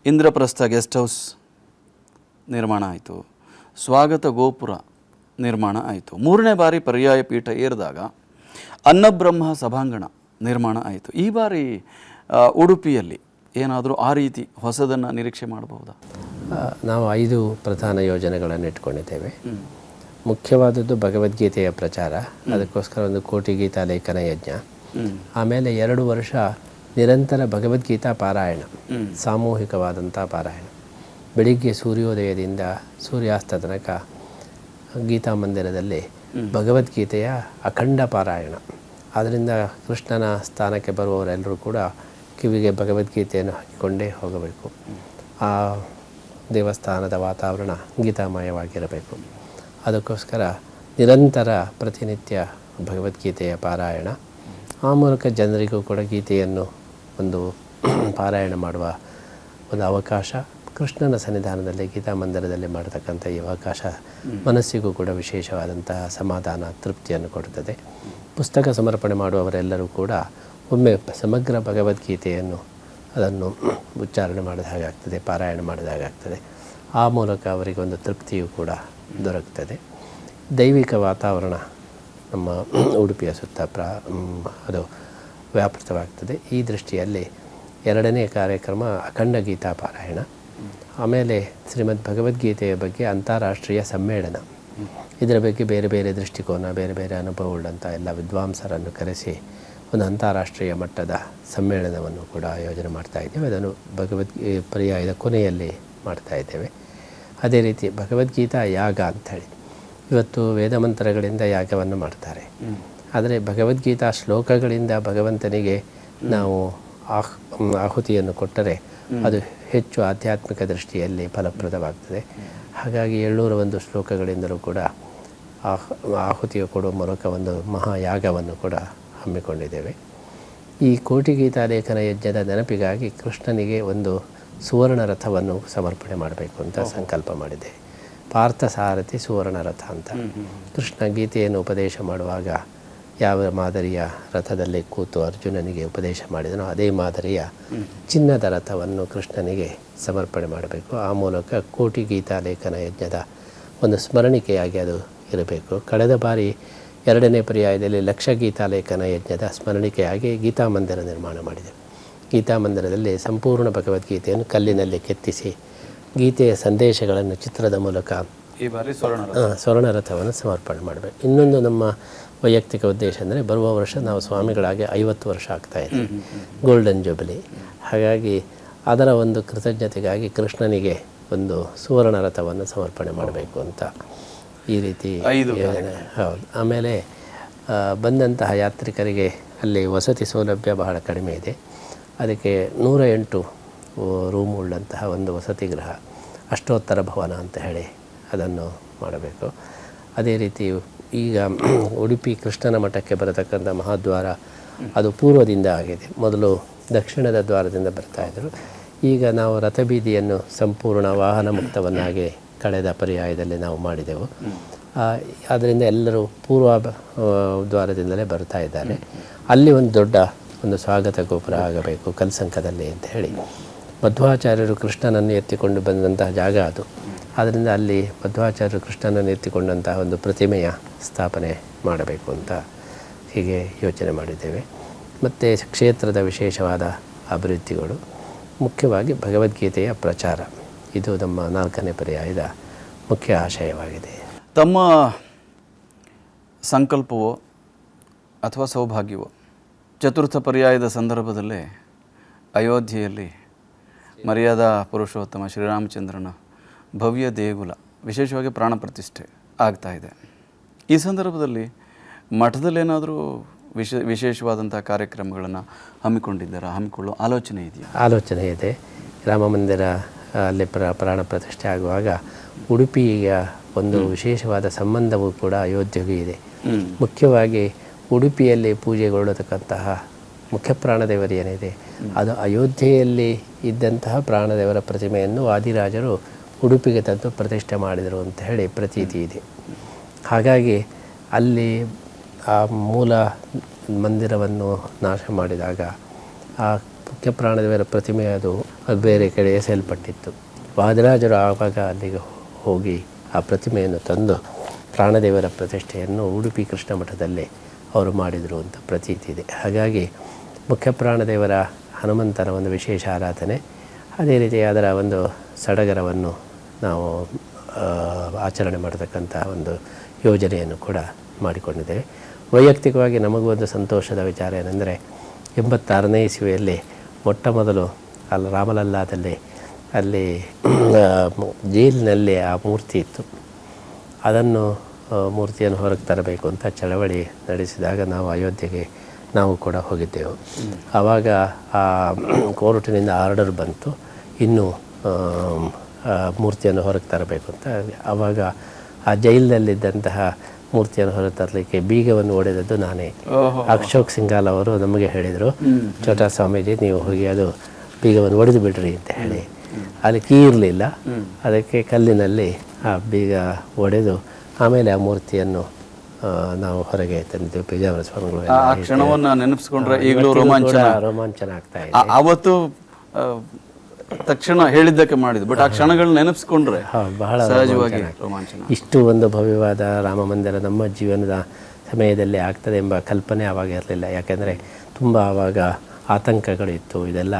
ಇಂದ್ರಪ್ರಸ್ಥ ಗೆಸ್ಟ್ ಹೌಸ್ ನಿರ್ಮಾಣ ಆಯಿತು, ಸ್ವಾಗತ ಗೋಪುರ ನಿರ್ಮಾಣ ಆಯಿತು. 3ನೇ ಬಾರಿ ಪರ್ಯಾಯ ಪೀಠ ಏರಿದಾಗ ಅನ್ನಬ್ರಹ್ಮ ಸಭಾಂಗಣ ನಿರ್ಮಾಣ ಆಯಿತು. ಈ ಬಾರಿ ಉಡುಪಿಯಲ್ಲಿ ಏನಾದರೂ ಆ ರೀತಿ ಹೊಸದನ್ನು ನಿರೀಕ್ಷೆ ಮಾಡಬಹುದಾ? ನಾವು 5 ಪ್ರಧಾನ ಯೋಜನೆಗಳನ್ನು ಇಟ್ಕೊಂಡಿದ್ದೇವೆ. ಮುಖ್ಯವಾದದ್ದು ಭಗವದ್ಗೀತೆಯ ಪ್ರಚಾರ, ಅದಕ್ಕೋಸ್ಕರ ಒಂದು ಕೋಟಿ ಗೀತಾ ಲೇಖನ ಯಜ್ಞ. ಆಮೇಲೆ 2 ವರ್ಷ ನಿರಂತರ ಭಗವದ್ಗೀತಾ ಪಾರಾಯಣ, ಸಾಮೂಹಿಕವಾದಂಥ ಪಾರಾಯಣ. ಬೆಳಿಗ್ಗೆ ಸೂರ್ಯೋದಯದಿಂದ ಸೂರ್ಯಾಸ್ತ ತನಕ ಗೀತಾ ಮಂದಿರದಲ್ಲಿ ಭಗವದ್ಗೀತೆಯ ಅಖಂಡ ಪಾರಾಯಣ. ಆದ್ದರಿಂದ ಕೃಷ್ಣನ ಸ್ಥಾನಕ್ಕೆ ಬರುವವರೆಲ್ಲರೂ ಕೂಡ ಕಿವಿಗೆ ಭಗವದ್ಗೀತೆಯನ್ನು ಹಾಕಿಕೊಂಡೇ ಹೋಗಬೇಕು. ಆ ದೇವಸ್ಥಾನದ ವಾತಾವರಣ ಗೀತಾಮಯವಾಗಿರಬೇಕು. ಅದಕ್ಕೋಸ್ಕರ ನಿರಂತರ ಪ್ರತಿನಿತ್ಯ ಭಗವದ್ಗೀತೆಯ ಪಾರಾಯಣ, ಆ ಮೂಲಕ ಜನರಿಗೂ ಕೂಡ ಗೀತೆಯನ್ನು ಒಂದು ಪಾರಾಯಣ ಮಾಡುವ ಒಂದು ಅವಕಾಶ, ಕೃಷ್ಣನ ಸನ್ನಿಧಾನದಲ್ಲಿ ಗೀತಾ ಮಂದಿರದಲ್ಲಿ ಮಾಡತಕ್ಕಂಥ ಈ ಅವಕಾಶ ಮನಸ್ಸಿಗೂ ಕೂಡ ವಿಶೇಷವಾದಂತಹ ಸಮಾಧಾನ, ತೃಪ್ತಿಯನ್ನು ಕೊಡುತ್ತದೆ. ಪುಸ್ತಕ ಸಮರ್ಪಣೆ ಮಾಡುವವರೆಲ್ಲರೂ ಕೂಡ ಒಮ್ಮೆ ಸಮಗ್ರ ಭಗವದ್ಗೀತೆಯನ್ನು ಅದನ್ನು ಉಚ್ಚಾರಣೆ ಮಾಡಿದ ಹಾಗಾಗ್ತದೆ, ಪಾರಾಯಣ ಮಾಡಿದ ಹಾಗಾಗ್ತದೆ. ಆ ಮೂಲಕ ಅವರಿಗೊಂದು ತೃಪ್ತಿಯೂ ಕೂಡ ದೊರಕ್ತದೆ. ದೈವಿಕ ವಾತಾವರಣ ನಮ್ಮ ಉಡುಪಿಯ ಸುತ್ತ ಅದು ವ್ಯಾಪೃತವಾಗ್ತದೆ. ಈ ದೃಷ್ಟಿಯಲ್ಲಿ 2ನೇ ಕಾರ್ಯಕ್ರಮ ಅಖಂಡ ಗೀತಾ ಪಾರಾಯಣ. ಆಮೇಲೆ ಶ್ರೀಮದ್ ಭಗವದ್ಗೀತೆಯ ಬಗ್ಗೆ ಅಂತಾರಾಷ್ಟ್ರೀಯ ಸಮ್ಮೇಳನ. ಇದರ ಬಗ್ಗೆ ಬೇರೆ ಬೇರೆ ದೃಷ್ಟಿಕೋನ, ಬೇರೆ ಬೇರೆ ಅನುಭವವುಳ್ಳಂಥ ಎಲ್ಲ ವಿದ್ವಾಂಸರನ್ನು ಕರೆಸಿ ಒಂದು ಅಂತಾರಾಷ್ಟ್ರೀಯ ಮಟ್ಟದ ಸಮ್ಮೇಳನವನ್ನು ಕೂಡ ಆಯೋಜನೆ ಮಾಡ್ತಾ ಇದ್ದೇವೆ. ಅದನ್ನು ಪರ್ಯಾಯದ ಕೊನೆಯಲ್ಲಿ ಮಾಡ್ತಾ ಇದ್ದೇವೆ. ಅದೇ ರೀತಿ ಭಗವದ್ಗೀತಾ ಯಾಗ ಅಂಥೇಳಿ, ಇವತ್ತು ವೇದ ಮಂತ್ರಗಳಿಂದ ಯಾಗವನ್ನು ಮಾಡ್ತಾರೆ. ಆದರೆ ಭಗವದ್ಗೀತಾ ಶ್ಲೋಕಗಳಿಂದ ಭಗವಂತನಿಗೆ ನಾವು ಆಹುತಿಯನ್ನು ಕೊಟ್ಟರೆ ಅದು ಹೆಚ್ಚು ಆಧ್ಯಾತ್ಮಿಕ ದೃಷ್ಟಿಯಲ್ಲಿ ಫಲಪ್ರದವಾಗ್ತದೆ. ಹಾಗಾಗಿ 701 ಶ್ಲೋಕಗಳಿಂದಲೂ ಕೂಡ ಆಹುತಿಯು ಕೊಡುವ ಮೂಲಕ ಒಂದು ಮಹಾಯಾಗವನ್ನು ಕೂಡ ಹಮ್ಮಿಕೊಂಡಿದ್ದೇವೆ. ಈ ಕೋಟಿ ಗೀತಾ ಲೇಖನ ಯಜ್ಞದ ನೆನಪಿಗಾಗಿ ಕೃಷ್ಣನಿಗೆ ಒಂದು ಸುವರ್ಣ ರಥವನ್ನು ಸಮರ್ಪಣೆ ಮಾಡಬೇಕು ಅಂತ ಸಂಕಲ್ಪ ಮಾಡಿದೆ. ಪಾರ್ಥ ಸಾರಥಿ ಸುವರ್ಣ ರಥ ಅಂತ. ಕೃಷ್ಣ ಗೀತೆಯನ್ನು ಉಪದೇಶ ಮಾಡುವಾಗ ಯಾವ ಮಾದರಿಯ ರಥದಲ್ಲಿ ಕೂತು ಅರ್ಜುನನಿಗೆ ಉಪದೇಶ ಮಾಡಿದನೋ ಅದೇ ಮಾದರಿಯ ಚಿನ್ನದ ರಥವನ್ನು ಕೃಷ್ಣನಿಗೆ ಸಮರ್ಪಣೆ ಮಾಡಬೇಕು. ಆ ಮೂಲಕ ಕೋಟಿ ಗೀತಾ ಲೇಖನ ಯಜ್ಞದ ಒಂದು ಸ್ಮರಣಿಕೆಯಾಗಿ ಅದು ಇರಬೇಕು. ಕಳೆದ ಬಾರಿ 2ನೇ ಪರ್ಯಾಯದಲ್ಲಿ ಲಕ್ಷ ಗೀತಾ ಲೇಖನ ಯಜ್ಞದ ಸ್ಮರಣಿಕೆಯಾಗಿ ಗೀತಾ ಮಂದಿರ ನಿರ್ಮಾಣ ಮಾಡಿದೆ. ಗೀತಾ ಮಂದಿರದಲ್ಲಿ ಸಂಪೂರ್ಣ ಭಗವದ್ಗೀತೆಯನ್ನು ಕಲ್ಲಿನಲ್ಲಿ ಕೆತ್ತಿಸಿ ಗೀತೆಯ ಸಂದೇಶಗಳನ್ನು ಚಿತ್ರದ ಮೂಲಕ ಈ ಬಾರಿ ಸ್ವರ್ಣ ರಥವನ್ನು ಸಮರ್ಪಣೆ ಮಾಡಬೇಕು. ಇನ್ನೊಂದು ನಮ್ಮ ವೈಯಕ್ತಿಕ ಉದ್ದೇಶ ಅಂದರೆ ಬರುವ ವರ್ಷ ನಾವು ಸ್ವಾಮಿಗಳಾಗಿ 50 ವರ್ಷ ಆಗ್ತಾಯಿದೆ, ಗೋಲ್ಡನ್ ಜೂಬಿಲಿ. ಹಾಗಾಗಿ ಅದರ ಒಂದು ಕೃತಜ್ಞತೆಗಾಗಿ ಕೃಷ್ಣನಿಗೆ ಒಂದು ಸುವರ್ಣ ರಥವನ್ನು ಸಮರ್ಪಣೆ ಮಾಡಬೇಕು ಅಂತ ಈ ರೀತಿ ಯೋಜನೆ. ಹೌದು. ಆಮೇಲೆ ಬಂದಂತಹ ಯಾತ್ರಿಕರಿಗೆ ಅಲ್ಲಿ ವಸತಿ ಸೌಲಭ್ಯ ಬಹಳ ಕಡಿಮೆ ಇದೆ. ಅದಕ್ಕೆ 108 ರೂಮ್ ಉಳ್ಳಂತಹ ಒಂದು ವಸತಿ ಗೃಹ, ಅಷ್ಟೋತ್ತರ ಭವನ ಅಂತ ಹೇಳಿ ಅದನ್ನು ಮಾಡಬೇಕು. ಅದೇ ರೀತಿ ಈಗ ಉಡುಪಿ ಕೃಷ್ಣನ ಮಠಕ್ಕೆ ಬರತಕ್ಕಂಥ ಮಹಾದ್ವಾರ ಅದು ಪೂರ್ವದಿಂದ ಆಗಿದೆ. ಮೊದಲು ದಕ್ಷಿಣದ ದ್ವಾರದಿಂದ ಬರ್ತಾಯಿದ್ರು. ಈಗ ನಾವು ರಥಬೀದಿಯನ್ನು ಸಂಪೂರ್ಣ ವಾಹನ ಮುಕ್ತವನ್ನಾಗಿ ಕಳೆದ ಪರ್ಯಾಯದಲ್ಲಿ ನಾವು ಮಾಡಿದೆವು. ಆದ್ದರಿಂದ ಎಲ್ಲರೂ ಪೂರ್ವ ದ್ವಾರದಿಂದಲೇ ಬರ್ತಾ ಇದ್ದಾರೆ. ಅಲ್ಲಿ ಒಂದು ದೊಡ್ಡ ಒಂದು ಸ್ವಾಗತ ಗೋಪುರ ಆಗಬೇಕು ಕಲ್ಸಂಕದಲ್ಲಿ ಅಂತ ಹೇಳಿ ಮಧ್ವಾಚಾರ್ಯರು ಕೃಷ್ಣನನ್ನು ಎತ್ತಿಕೊಂಡು ಬಂದಂತಹ ಜಾಗ ಅದು. ಆದ್ದರಿಂದ ಅಲ್ಲಿ ಮಧ್ವಾಚಾರ್ಯರು ಕೃಷ್ಣನನ್ನು ಎತ್ತಿಕೊಂಡಂತಹ ಒಂದು ಪ್ರತಿಮೆಯ ಸ್ಥಾಪನೆ ಮಾಡಬೇಕು ಅಂತ ಹೀಗೆ ಯೋಚನೆ ಮಾಡಿದ್ದೇವೆ. ಮತ್ತು ಕ್ಷೇತ್ರದ ವಿಶೇಷವಾದ ಅಭಿವೃದ್ಧಿಗಳು, ಮುಖ್ಯವಾಗಿ ಭಗವದ್ಗೀತೆಯ ಪ್ರಚಾರ, ಇದು ನಮ್ಮ 4ನೇ ಪರ್ಯಾಯದ ಮುಖ್ಯ ಆಶಯವಾಗಿದೆ. ತಮ್ಮ ಸಂಕಲ್ಪವೋ ಅಥವಾ ಸೌಭಾಗ್ಯವೋ ಚತುರ್ಥ ಪರ್ಯಾಯದ ಸಂದರ್ಭದಲ್ಲೇ ಅಯೋಧ್ಯೆಯಲ್ಲಿ ಮರ್ಯಾದಾ ಪುರುಷೋತ್ತಮ ಶ್ರೀರಾಮಚಂದ್ರನ ಭವ್ಯ ದೇಗುಲ, ವಿಶೇಷವಾಗಿ ಪ್ರಾಣ ಪ್ರತಿಷ್ಠೆ ಆಗ್ತಾ ಇದೆ. ಈ ಸಂದರ್ಭದಲ್ಲಿ ಮಠದಲ್ಲೇನಾದರೂ ವಿಶೇಷವಾದಂಥ ಕಾರ್ಯಕ್ರಮಗಳನ್ನು ಹಮ್ಮಿಕೊಳ್ಳೋ ಆಲೋಚನೆ ಇದೆಯಾ? ಆಲೋಚನೆ ಇದೆ. ರಾಮ ಮಂದಿರ ಅಲ್ಲಿ ಪ್ರಾಣ ಪ್ರತಿಷ್ಠೆ ಆಗುವಾಗ ಉಡುಪಿಯ ಒಂದು ವಿಶೇಷವಾದ ಸಂಬಂಧವೂ ಕೂಡ ಅಯೋಧ್ಯೆಗೂ ಇದೆ. ಮುಖ್ಯವಾಗಿ ಉಡುಪಿಯಲ್ಲಿ ಪೂಜೆಗೊಳ್ಳತಕ್ಕಂತಹ ಮುಖ್ಯ ಪ್ರಾಣದೇವರು ಏನಿದೆ, ಅದು ಅಯೋಧ್ಯೆಯಲ್ಲಿ ಇದ್ದಂತಹ ಪ್ರಾಣದೇವರ ಪ್ರತಿಮೆಯನ್ನು ವಾದಿರಾಜರು ಉಡುಪಿಗೆ ತಂದು ಪ್ರತಿಷ್ಠೆ ಮಾಡಿದರು ಅಂತ ಹೇಳಿ ಪ್ರತೀತಿ ಇದೆ. ಹಾಗಾಗಿ ಅಲ್ಲಿ ಆ ಮೂಲ ಮಂದಿರವನ್ನು ನಾಶ ಮಾಡಿದಾಗ ಆ ಮುಖ್ಯ ಪ್ರಾಣದೇವರ ಪ್ರತಿಮೆ ಅದು ಬೇರೆ ಕಡೆ ಎಸೆಯಲ್ಪಟ್ಟಿತ್ತು. ವಾದಿರಾಜರು ಆವಾಗ ಅಲ್ಲಿಗೆ ಹೋಗಿ ಆ ಪ್ರತಿಮೆಯನ್ನು ತಂದು ಪ್ರಾಣದೇವರ ಪ್ರತಿಷ್ಠೆಯನ್ನು ಉಡುಪಿ ಕೃಷ್ಣ ಮಠದಲ್ಲಿ ಅವರು ಮಾಡಿದರು ಅಂತ ಪ್ರತೀತಿ ಇದೆ. ಹಾಗಾಗಿ ಮುಖ್ಯ ಪ್ರಾಣದೇವರ ಹನುಮಂತನ ಒಂದು ವಿಶೇಷ ಆರಾಧನೆ, ಅದೇ ರೀತಿ ಅದರ ಒಂದು ಸಡಗರವನ್ನು ನಾವು ಆಚರಣೆ ಮಾಡತಕ್ಕಂಥ ಒಂದು ಯೋಜನೆಯನ್ನು ಕೂಡ ಮಾಡಿಕೊಂಡಿದ್ದೇವೆ. ವೈಯಕ್ತಿಕವಾಗಿ ನಮಗೂ ಒಂದು ಸಂತೋಷದ ವಿಚಾರ ಏನೆಂದರೆ 86ನೇ ಇಸವಿಯಲ್ಲಿ ಮೊಟ್ಟ ಮೊದಲು ಅಲ್ಲಿ ರಾಮಲಲ್ಲಾದಲ್ಲಿ ಅಲ್ಲಿ ಜೈಲಿನಲ್ಲಿ ಆ ಮೂರ್ತಿ ಇತ್ತು. ಅದನ್ನು ಮೂರ್ತಿಯನ್ನು ಹೊರಗೆ ತರಬೇಕು ಅಂತ ಚಳವಳಿ ನಡೆಸಿದಾಗ ನಾವು ಅಯೋಧ್ಯೆಗೆ ನಾವು ಕೂಡ ಹೋಗಿದ್ದೆವು. ಆವಾಗ ಆ ಕೋರ್ಟಿನಿಂದ ಆರ್ಡರ್ ಬಂತು, ಇನ್ನೂ ಮೂರ್ತಿಯನ್ನು ಹೊರಗೆ ತರಬೇಕು ಅಂತ. ಆವಾಗ ಆ ಜೈಲಿನಲ್ಲಿದ್ದಂತಹ ಮೂರ್ತಿಯನ್ನು ಹೊರಗೆ ತರಲಿಕ್ಕೆ ಬೀಗವನ್ನು ಒಡೆದದ್ದು ನಾನೇ. ಅಶೋಕ್ ಸಿಂಘಾಲ್ ಅವರು ನಮಗೆ ಹೇಳಿದರು, ಛೋಟಾ ಸ್ವಾಮೀಜಿ ನೀವು ಹೋಗಿ ಅದು ಬೀಗವನ್ನು ಒಡೆದು ಬಿಡ್ರಿ ಅಂತ ಹೇಳಿ. ಅಲ್ಲಿ ಕೀ ಇರಲಿಲ್ಲ, ಅದಕ್ಕೆ ಕಲ್ಲಿನಲ್ಲಿ ಆ ಬೀಗ ಒಡೆದು ಆಮೇಲೆ ಆ ಮೂರ್ತಿಯನ್ನು ನಾವು ಹೊರಗೆ ತಂದಿದ್ದೇವೆ. ಪೇಜಾವರ ಸ್ವಾಮಿಗಳು ಕ್ಷಣವನ್ನು ನೆನಪಿಸ್ಕೊಂಡ್ರೆ ಈಗಲೂ ರೋಮಾಂಚನ ಆಗ್ತಾ ಇದೆ. ಅವತ್ತು ತಕ್ಷಣ ಹೇಳಿದ್ದಕ್ಕೆ ಮಾಡಿದ್ದು, ಬಟ್ ಆ ಕ್ಷಣಗಳನ್ನ ನೆನಪಿಸ್ಕೊಂಡ್ರೆ ಬಹಳ ಸಹಜವಾಗಿ ರೋಮಾಂಚನ. ಇಷ್ಟು ಒಂದು ಭವ್ಯವಾದ ರಾಮ ಮಂದಿರ ನಮ್ಮ ಜೀವನದ ಸಮಯದಲ್ಲಿ ಆಗ್ತದೆ ಎಂಬ ಕಲ್ಪನೆ ಆವಾಗ ಇರಲಿಲ್ಲ. ಯಾಕೆಂದರೆ ತುಂಬ ಆವಾಗ ಆತಂಕಗಳಿತ್ತು, ಇದೆಲ್ಲ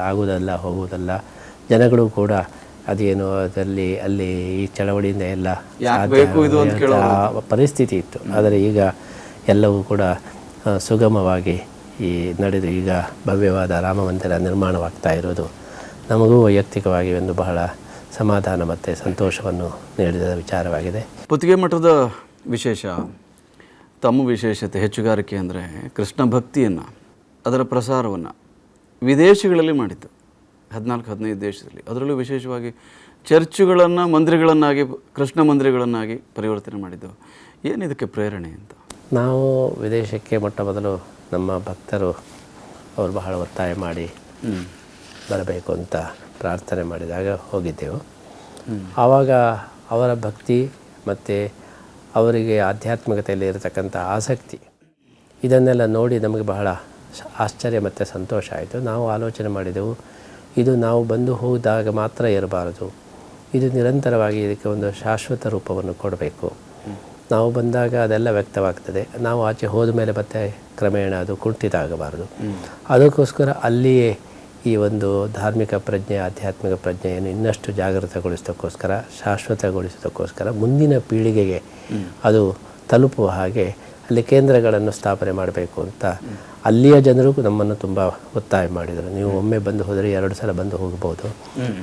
ಆಗುವುದಲ್ಲ ಹೋಗುವುದಲ್ಲ. ಜನಗಳು ಕೂಡ ಅದೇನು ಅದರಲ್ಲಿ ಅಲ್ಲಿ ಈ ಚಳವಳಿಯಿಂದ ಎಲ್ಲ ಪರಿಸ್ಥಿತಿ ಇತ್ತು. ಆದರೆ ಈಗ ಎಲ್ಲವೂ ಕೂಡ ಸುಗಮವಾಗಿ ನಡೆದು ಈಗ ಭವ್ಯವಾದ ರಾಮ ಮಂದಿರ ನಿರ್ಮಾಣವಾಗ್ತಾ ಇರೋದು ನಮಗೂ ವೈಯಕ್ತಿಕವಾಗಿ ಒಂದು ಬಹಳ ಸಮಾಧಾನ ಮತ್ತು ಸಂತೋಷವನ್ನು ನೀಡಿದ ವಿಚಾರವಾಗಿದೆ. ಪುತ್ತಿಗೆ ಮಠದ ವಿಶೇಷ, ತಮ್ಮ ವಿಶೇಷತೆ ಹೆಚ್ಚುಗಾರಿಕೆ ಅಂದರೆ ಕೃಷ್ಣ ಭಕ್ತಿಯನ್ನು, ಅದರ ಪ್ರಸಾರವನ್ನು ವಿದೇಶಗಳಲ್ಲಿ ಮಾಡಿದ್ದು 14-15 ದೇಶದಲ್ಲಿ. ಅದರಲ್ಲೂ ವಿಶೇಷವಾಗಿ ಚರ್ಚುಗಳನ್ನು ಮಂದಿರಗಳನ್ನಾಗಿ, ಕೃಷ್ಣ ಮಂದಿರಗಳನ್ನಾಗಿ ಪರಿವರ್ತನೆ ಮಾಡಿದ್ದು. ಏನಿದಕ್ಕೆ ಪ್ರೇರಣೆ ಅಂತ? ನಾವು ವಿದೇಶಕ್ಕೆ ಮೊಟ್ಟ ಮೊದಲು ನಮ್ಮ ಭಕ್ತರು ಅವರು ಬಹಳ ಒತ್ತಾಯ ಮಾಡಿ ಬರಬೇಕು ಅಂತ ಪ್ರಾರ್ಥನೆ ಮಾಡಿದಾಗ ಹೋಗಿದ್ದೆವು. ಆವಾಗ ಅವರ ಭಕ್ತಿ ಮತ್ತು ಅವರಿಗೆ ಆಧ್ಯಾತ್ಮಿಕತೆಯಲ್ಲಿ ಇರತಕ್ಕಂಥ ಆಸಕ್ತಿ, ಇದನ್ನೆಲ್ಲ ನೋಡಿ ನಮಗೆ ಬಹಳ ಆಶ್ಚರ್ಯ ಮತ್ತು ಸಂತೋಷ ಆಯಿತು. ನಾವು ಆಲೋಚನೆ ಮಾಡಿದೆವು, ಇದು ನಾವು ಬಂದು ಹೋದಾಗ ಮಾತ್ರ ಇರಬಾರದು, ಇದು ನಿರಂತರವಾಗಿ ಇದಕ್ಕೆ ಒಂದು ಶಾಶ್ವತ ರೂಪವನ್ನು ಕೊಡಬೇಕು. ನಾವು ಬಂದಾಗ ಅದೆಲ್ಲ ವ್ಯಕ್ತವಾಗ್ತದೆ, ನಾವು ಆಚೆ ಹೋದ ಮೇಲೆ ಮತ್ತೆ ಕ್ರಮೇಣ ಅದು ಕುಂಠಿತ ಆಗಬಾರದು. ಅದಕ್ಕೋಸ್ಕರ ಅಲ್ಲಿಯೇ ಈ ಒಂದು ಧಾರ್ಮಿಕ ಪ್ರಜ್ಞೆ, ಆಧ್ಯಾತ್ಮಿಕ ಪ್ರಜ್ಞೆಯನ್ನು ಇನ್ನಷ್ಟು ಜಾಗೃತಗೊಳಿಸೋದಕ್ಕೋಸ್ಕರ, ಶಾಶ್ವತಗೊಳಿಸೋದಕ್ಕೋಸ್ಕರ ಮುಂದಿನ ಪೀಳಿಗೆಗೆ ಅದು ತಲುಪುವ ಹಾಗೆ ಅಲ್ಲಿ ಕೇಂದ್ರಗಳನ್ನು ಸ್ಥಾಪನೆ ಮಾಡಬೇಕು ಅಂತ ಅಲ್ಲಿಯ ಜನರು ನಮ್ಮನ್ನು ತುಂಬ ಒತ್ತಾಯ ಮಾಡಿದರು. ನೀವು ಒಮ್ಮೆ ಬಂದು ಹೋದರೆ 2 ಸಲ ಬಂದು ಹೋಗ್ಬೋದು,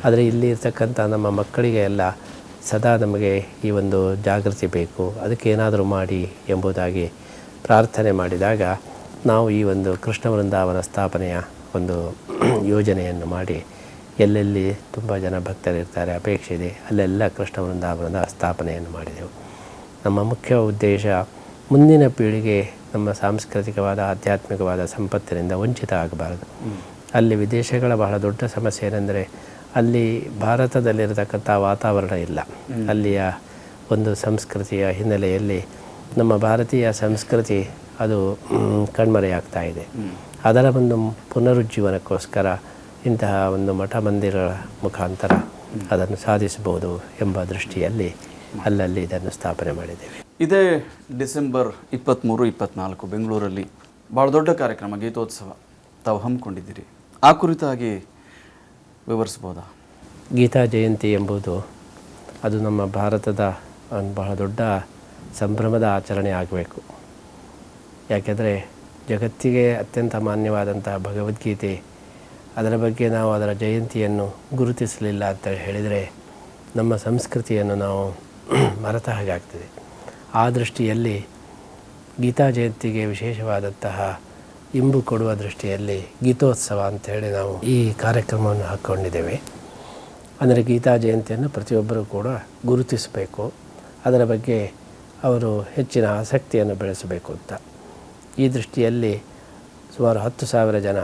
ಆದರೆ ಇಲ್ಲಿ ಇರ್ತಕ್ಕಂಥ ನಮ್ಮ ಮಕ್ಕಳಿಗೆ ಎಲ್ಲ ಸದಾ ನಮಗೆ ಈ ಒಂದು ಜಾಗೃತಿ ಬೇಕು, ಅದಕ್ಕೆ ಏನಾದರೂ ಮಾಡಿ ಎಂಬುದಾಗಿ ಪ್ರಾರ್ಥನೆ ಮಾಡಿದಾಗ ನಾವು ಈ ಒಂದು ಕೃಷ್ಣ ವೃಂದಾವನ ಸ್ಥಾಪನೆಯ ಒಂದು ಯೋಜನೆಯನ್ನು ಮಾಡಿ, ಎಲ್ಲೆಲ್ಲಿ ತುಂಬ ಜನ ಭಕ್ತರಿರ್ತಾರೆ, ಅಪೇಕ್ಷೆ ಇದೆ, ಅಲ್ಲೆಲ್ಲ ಕೃಷ್ಣ ವೃಂದಾವನದ ಸ್ಥಾಪನೆಯನ್ನು ಮಾಡಿದೆವು. ನಮ್ಮ ಮುಖ್ಯ ಉದ್ದೇಶ ಮುಂದಿನ ಪೀಳಿಗೆ ನಮ್ಮ ಸಾಂಸ್ಕೃತಿಕವಾದ, ಆಧ್ಯಾತ್ಮಿಕವಾದ ಸಂಪತ್ತಿನಿಂದ ವಂಚಿತ ಆಗಬಾರದು. ಅಲ್ಲಿ ವಿದೇಶಗಳ ಬಹಳ ದೊಡ್ಡ ಸಮಸ್ಯೆ ಏನೆಂದರೆ ಅಲ್ಲಿ ಭಾರತದಲ್ಲಿರತಕ್ಕಂಥ ವಾತಾವರಣ ಇಲ್ಲ. ಅಲ್ಲಿಯ ಒಂದು ಸಂಸ್ಕೃತಿಯ ಹಿನ್ನೆಲೆಯಲ್ಲಿ ನಮ್ಮ ಭಾರತೀಯ ಸಂಸ್ಕೃತಿ ಅದು ಕಣ್ಮರೆಯಾಗ್ತಾ ಇದೆ. ಅದರ ಒಂದು ಪುನರುಜ್ಜೀವನಕ್ಕೋಸ್ಕರ ಇಂತಹ ಒಂದು ಮಠ ಮಂದಿರಗಳ ಮುಖಾಂತರ ಅದನ್ನು ಸಾಧಿಸಬಹುದು ಎಂಬ ದೃಷ್ಟಿಯಲ್ಲಿ ಅಲ್ಲಲ್ಲಿ ಇದನ್ನು ಸ್ಥಾಪನೆ ಮಾಡಿದ್ದೇವೆ. ಇದೇ ಡಿಸೆಂಬರ್ 23-24 ಬೆಂಗಳೂರಲ್ಲಿ ಭಾಳ ದೊಡ್ಡ ಕಾರ್ಯಕ್ರಮ ಗೀತೋತ್ಸವ ತಾವು ಹಮ್ಮಿಕೊಂಡಿದ್ದೀರಿ. ಆ ಕುರಿತಾಗಿ ವಿವರಿಸ್ಬೋದಾ? ಗೀತಾ ಜಯಂತಿ ಎಂಬುದು ಅದು ನಮ್ಮ ಭಾರತದ ಒಂದು ಬಹಳ ದೊಡ್ಡ ಸಂಭ್ರಮದ ಆಚರಣೆ ಆಗಬೇಕು. ಯಾಕೆಂದರೆ ಜಗತ್ತಿಗೆ ಅತ್ಯಂತ ಮಾನ್ಯವಾದಂಥ ಭಗವದ್ಗೀತೆ, ಅದರ ಬಗ್ಗೆ ನಾವು ಅದರ ಜಯಂತಿಯನ್ನು ಗುರುತಿಸಲಿಲ್ಲ ಅಂತ ಹೇಳಿದರೆ ನಮ್ಮ ಸಂಸ್ಕೃತಿಯನ್ನು ನಾವು ಮರೆತ ಹಾಗಾಗ್ತದೆ. ಆ ದೃಷ್ಟಿಯಲ್ಲಿ ಗೀತಾ ಜಯಂತಿಗೆ ವಿಶೇಷವಾದಂತಹ ಇಂಬು ಕೊಡುವ ದೃಷ್ಟಿಯಲ್ಲಿ ಗೀತೋತ್ಸವ ಅಂಥೇಳಿ ನಾವು ಈ ಕಾರ್ಯಕ್ರಮವನ್ನು ಹಾಕ್ಕೊಂಡಿದ್ದೇವೆ. ಅಂದರೆ ಗೀತಾ ಜಯಂತಿಯನ್ನು ಪ್ರತಿಯೊಬ್ಬರೂ ಕೂಡ ಗುರುತಿಸಬೇಕು, ಅದರ ಬಗ್ಗೆ ಅವರು ಹೆಚ್ಚಿನ ಆಸಕ್ತಿಯನ್ನು ಬೆಳೆಸಬೇಕು ಅಂತ. ಈ ದೃಷ್ಟಿಯಲ್ಲಿ ಸುಮಾರು 10,000 ಜನ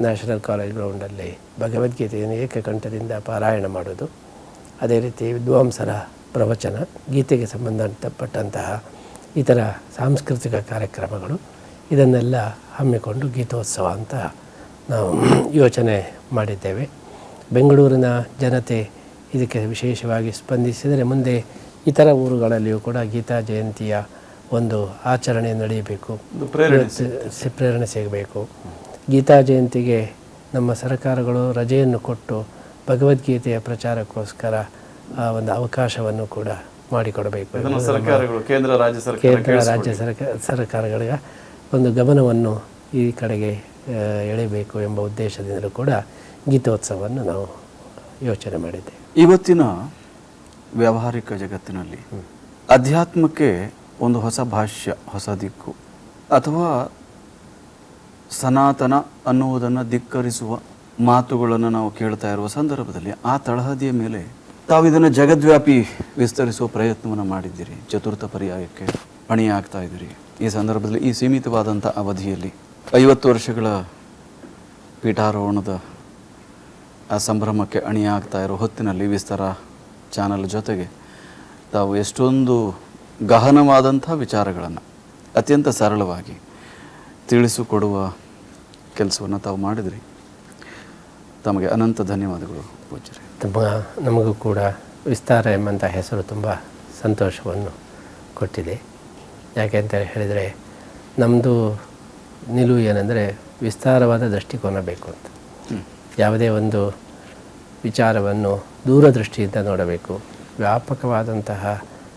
ನ್ಯಾಷನಲ್ ಕಾಲೇಜ್ ಗ್ರೌಂಡಲ್ಲಿ ಭಗವದ್ಗೀತೆಯನ್ನು ಏಕಕಂಠದಿಂದ ಪಾರಾಯಣ ಮಾಡೋದು, ಅದೇ ರೀತಿ ವಿದ್ವಾಂಸರ ಪ್ರವಚನ, ಗೀತೆಗೆ ಸಂಬಂಧಪಟ್ಟಂತಹ ಇತರ ಸಾಂಸ್ಕೃತಿಕ ಕಾರ್ಯಕ್ರಮಗಳು, ಇದನ್ನೆಲ್ಲ ಹಮ್ಮಿಕೊಂಡು ಗೀತೋತ್ಸವ ಅಂತ ನಾವು ಯೋಚನೆ ಮಾಡಿದ್ದೇವೆ. ಬೆಂಗಳೂರಿನ ಜನತೆ ಇದಕ್ಕೆ ವಿಶೇಷವಾಗಿ ಸ್ಪಂದಿಸಿದರೆ ಮುಂದೆ ಇತರ ಊರುಗಳಲ್ಲಿಯೂ ಕೂಡ ಗೀತಾ ಜಯಂತಿಯ ಒಂದು ಆಚರಣೆ ನಡೆಯಬೇಕು, ಪ್ರೇರಣೆ ಸಿಗಬೇಕು. ಗೀತಾ ಜಯಂತಿಗೆ ನಮ್ಮ ಸರ್ಕಾರಗಳು ರಜೆಯನ್ನು ಕೊಟ್ಟು ಭಗವದ್ಗೀತೆಯ ಪ್ರಚಾರಕ್ಕೋಸ್ಕರ ಒಂದು ಅವಕಾಶವನ್ನು ಕೂಡ ಮಾಡಿಕೊಡಬೇಕು. ಕೇಂದ್ರ ರಾಜ್ಯ ಸರ್ಕಾರಗಳಿಗೆ ಒಂದು ಗಮನವನ್ನು ಈ ಕಡೆಗೆ ಎಳೆಯಬೇಕು ಎಂಬ ಉದ್ದೇಶದಿಂದಲೂ ಕೂಡ ಗೀತೋತ್ಸವವನ್ನು ನಾವು ಯೋಚನೆ ಮಾಡಿದ್ದೇವೆ. ಇವತ್ತಿನ ವ್ಯಾವಹಾರಿಕ ಜಗತ್ತಿನಲ್ಲಿ ಅಧ್ಯಾತ್ಮಕ್ಕೆ ಒಂದು ಹೊಸ ಭಾಷ್ಯ, ಹೊಸ ದಿಕ್ಕು ಅಥವಾ ಸನಾತನ ಅನ್ನುವುದನ್ನು ಧಿಕ್ಕರಿಸುವ ಮಾತುಗಳನ್ನು ನಾವು ಕೇಳ್ತಾ ಇರುವ ಸಂದರ್ಭದಲ್ಲಿ ಆ ತಳಹದಿಯ ಮೇಲೆ ತಾವು ಇದನ್ನು ಜಗದ್ವ್ಯಾಪಿ ವಿಸ್ತರಿಸುವ ಪ್ರಯತ್ನವನ್ನು ಮಾಡಿದ್ದೀರಿ. ಚತುರ್ಥ ಪರ್ಯಾಯಕ್ಕೆ ಅಣಿಯಾಗ್ತಾ ಇದ್ದೀರಿ. ಈ ಸಂದರ್ಭದಲ್ಲಿ ಈ ಸೀಮಿತವಾದಂಥ ಅವಧಿಯಲ್ಲಿ 50 ವರ್ಷಗಳ ಪೀಠಾರೋಹಣದ ಆ ಸಂಭ್ರಮಕ್ಕೆ ಅಣಿಯಾಗ್ತಾ ಇರೋ ಹೊತ್ತಿನಲ್ಲಿ ವಿಸ್ತಾರ ಚಾನಲ್ ಜೊತೆಗೆ ತಾವು ಎಷ್ಟೊಂದು ಗಹನವಾದಂಥ ವಿಚಾರಗಳನ್ನು ಅತ್ಯಂತ ಸರಳವಾಗಿ ತಿಳಿಸಿಕೊಡುವ ಕೆಲಸವನ್ನು ತಾವು ಮಾಡಿದ್ರಿ. ತಮಗೆ ಅನಂತ ಧನ್ಯವಾದಗಳು ಪೂಜ್ಯರೇ. ನಮಗೂ ಕೂಡ ವಿಸ್ತಾರ ಎಂಬಂಥ ಹೆಸರು ತುಂಬ ಸಂತೋಷವನ್ನು ಕೊಟ್ಟಿದೆ. ಯಾಕೆ ಅಂತ ಹೇಳಿದರೆ ನಮ್ಮದು ನಿಲುವು ಏನೆಂದರೆ ವಿಸ್ತಾರವಾದ ದೃಷ್ಟಿಕೋನ ಬೇಕು ಅಂತ. ಯಾವುದೇ ಒಂದು ವಿಚಾರವನ್ನು ದೂರದೃಷ್ಟಿಯಿಂದ ನೋಡಬೇಕು, ವ್ಯಾಪಕವಾದಂತಹ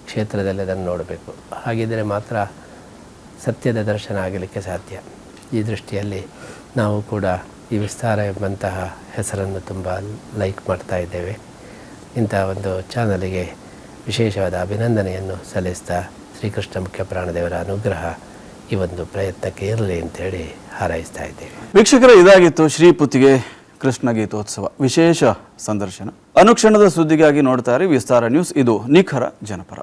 ಕ್ಷೇತ್ರದಲ್ಲಿ ಅದನ್ನು ನೋಡಬೇಕು. ಹಾಗಿದ್ದರೆ ಮಾತ್ರ ಸತ್ಯದ ದರ್ಶನ ಆಗಲಿಕ್ಕೆ ಸಾಧ್ಯ. ಈ ದೃಷ್ಟಿಯಲ್ಲಿ ನಾವು ಕೂಡ ಈ ವಿಸ್ತಾರ ಎಂಬಂತಹ ಹೆಸರನ್ನು ತುಂಬ ಲೈಕ್ ಮಾಡ್ತಾ ಇದ್ದೇವೆ. ಇಂಥ ಒಂದು ಚಾನಲಿಗೆ ವಿಶೇಷವಾದ ಅಭಿನಂದನೆಯನ್ನು ಸಲ್ಲಿಸ್ತಾ ಶ್ರೀಕೃಷ್ಣ ಮುಖ್ಯ ಪ್ರಾಣದೇವರ ಅನುಗ್ರಹ ಈ ಒಂದು ಪ್ರಯತ್ನಕ್ಕೆ ಇರಲಿ ಅಂತೇಳಿ ಹಾರೈಸ್ತಾ ಇದ್ದೇವೆ. ವೀಕ್ಷಕರೇ, ಇದಾಗಿತ್ತು ಶ್ರೀ ಪುತ್ತಿಗೆ ಕೃಷ್ಣ ಗೀತೋತ್ಸವ ವಿಶೇಷ ಸಂದರ್ಶನ. ಅನುಕ್ಷಣದ ಸುದ್ದಿಗಾಗಿ ನೋಡ್ತಾರೆ ವಿಸ್ತಾರ ನ್ಯೂಸ್. ಇದು ನಿಖರ ಜನಪರ.